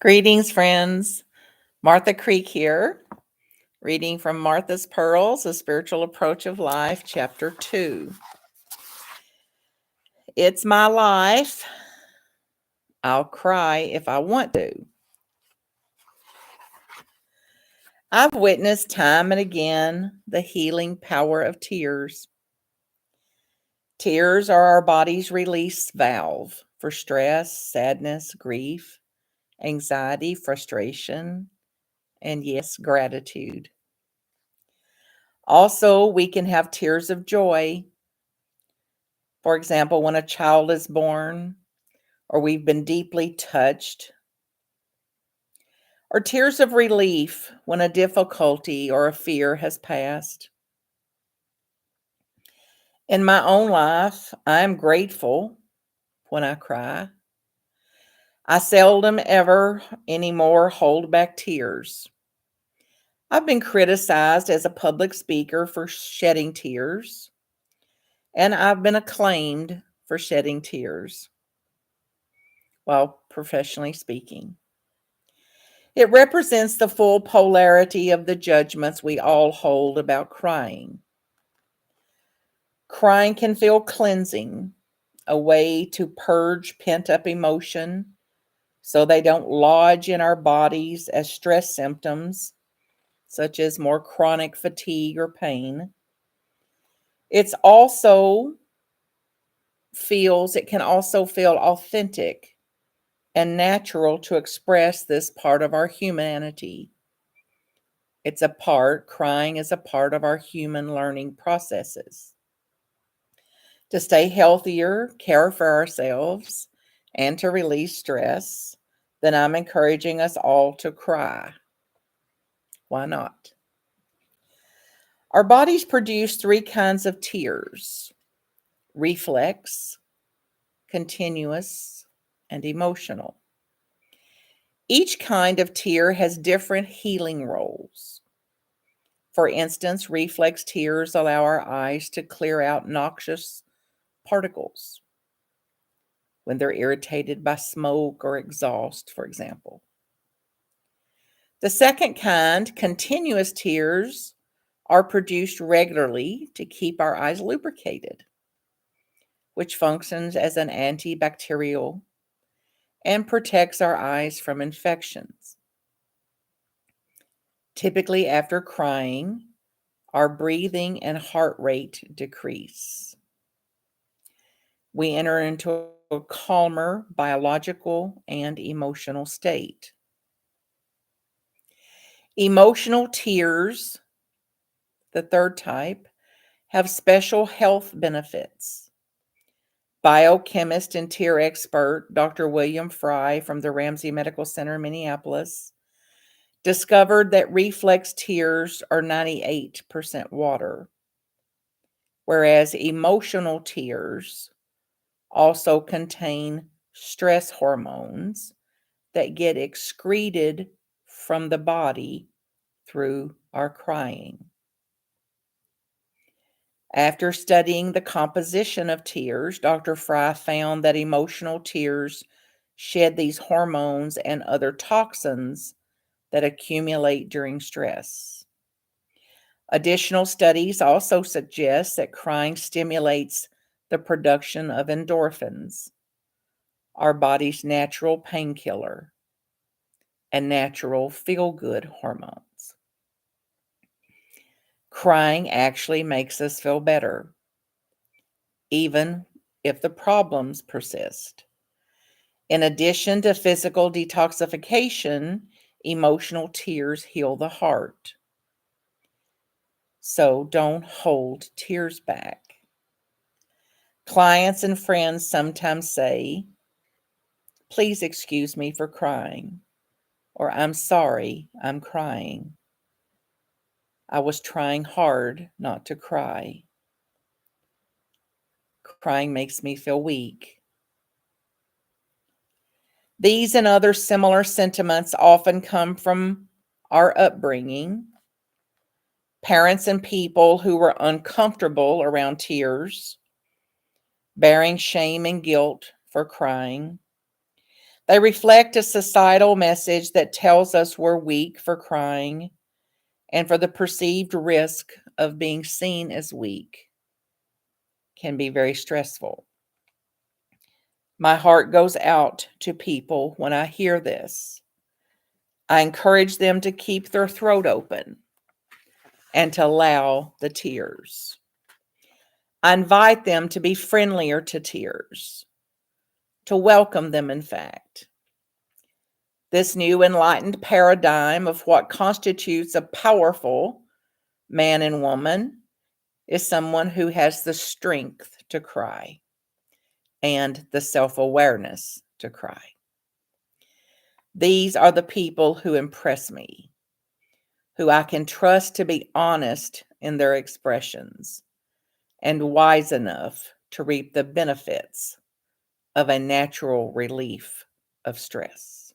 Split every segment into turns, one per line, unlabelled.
Greetings, friends. Martha Creek here, reading from Martha's Pearls, A Spiritual Approach of Life, Chapter 2. It's my life. I'll cry if I want to. I've witnessed time and again the healing power of tears. Tears are our body's release valve for stress, sadness, grief, anxiety, frustration, and yes, gratitude. Also, we can have tears of joy. For example, when a child is born, or we've been deeply touched, or tears of relief when a difficulty or a fear has passed. In my own life, I am grateful when I cry. I seldom ever anymore hold back tears. I've been criticized as a public speaker for shedding tears, and I've been acclaimed for shedding tears while professionally speaking. It represents the full polarity of the judgments we all hold about crying. Crying can feel cleansing, a way to purge pent up emotion so they don't lodge in our bodies as stress symptoms, such as more chronic fatigue or pain. It can also feel authentic and natural to express this part of our humanity. Crying is a part of our human learning processes. To stay healthier, care for ourselves, and to release stress, then I'm encouraging us all to cry. Why not? Our bodies produce three kinds of tears: reflex, continuous, and emotional. Each kind of tear has different healing roles. For instance, reflex tears allow our eyes to clear out noxious particles when they're irritated by smoke or exhaust, for example. The second kind, continuous tears, are produced regularly to keep our eyes lubricated, which functions as an antibacterial and protects our eyes from infections. Typically, after crying, our breathing and heart rate decrease. We enter into a calmer biological and emotional state. Emotional tears, the third type, have special health benefits. Biochemist and tear expert Dr. William Fry from the Ramsey Medical Center in Minneapolis discovered that reflex tears are 98% water, whereas emotional tears also contain stress hormones that get excreted from the body through our crying. After studying the composition of tears, Dr. Fry found that emotional tears shed these hormones and other toxins that accumulate during stress. Additional studies also suggest that crying stimulates the production of endorphins, our body's natural painkiller and natural feel-good hormones. Crying actually makes us feel better, even if the problems persist. In addition to physical detoxification, emotional tears heal the heart. So don't hold tears back. Clients and friends sometimes say, "Please excuse me for crying," or "I'm sorry, I'm crying. I was trying hard not to cry. Crying makes me feel weak." These and other similar sentiments often come from our upbringing. Parents and people who were uncomfortable around tears, bearing shame and guilt for crying. They reflect a societal message that tells us we're weak for crying and for the perceived risk of being seen as weak can be very stressful. My heart goes out to people when I hear this. I encourage them to keep their throat open and to allow the tears. I invite them to be friendlier to tears, to welcome them, in fact. This new enlightened paradigm of what constitutes a powerful man and woman is someone who has the strength to cry and the self-awareness to cry. These are the people who impress me, who I can trust to be honest in their expressions and wise enough to reap the benefits of a natural relief of stress.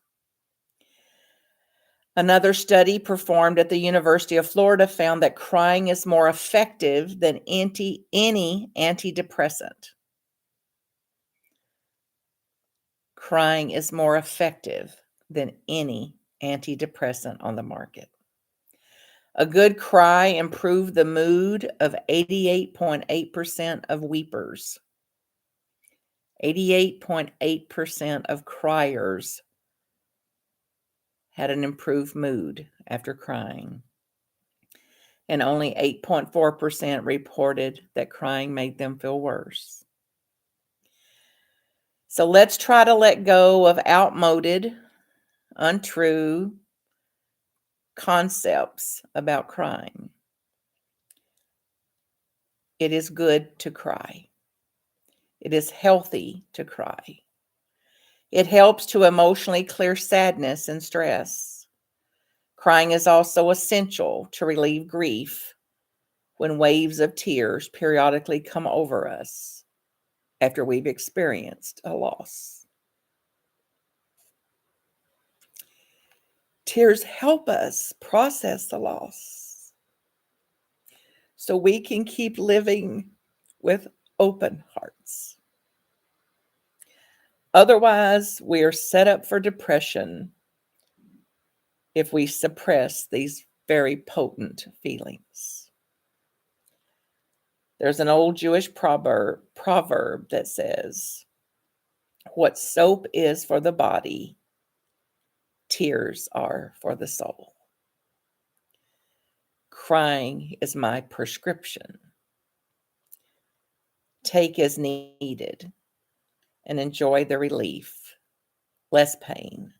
Another study performed at the University of Florida found that crying is more effective than any antidepressant. Crying is more effective than any antidepressant on the market. A good cry improved the mood of 88.8% of weepers. 88.8% of criers had an improved mood after crying. And only 8.4% reported that crying made them feel worse. So let's try to let go of outmoded, untrue concepts about crying. It is good to cry. It is healthy to cry. It helps to emotionally clear sadness and stress. Crying is also essential to relieve grief when waves of tears periodically come over us after we've experienced a loss. Tears help us process the loss so we can keep living with open hearts. Otherwise, we are set up for depression if we suppress these very potent feelings. There's an old Jewish proverb that says, "What soap is for the body, tears are for the soul." Crying is my prescription. Take as needed and enjoy the relief, less pain,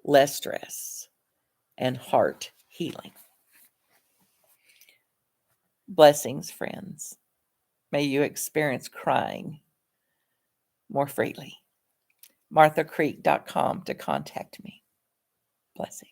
less stress, and heart healing. Blessings, friends. May you experience crying more freely. MarthaCreek.com to contact me. Blessings.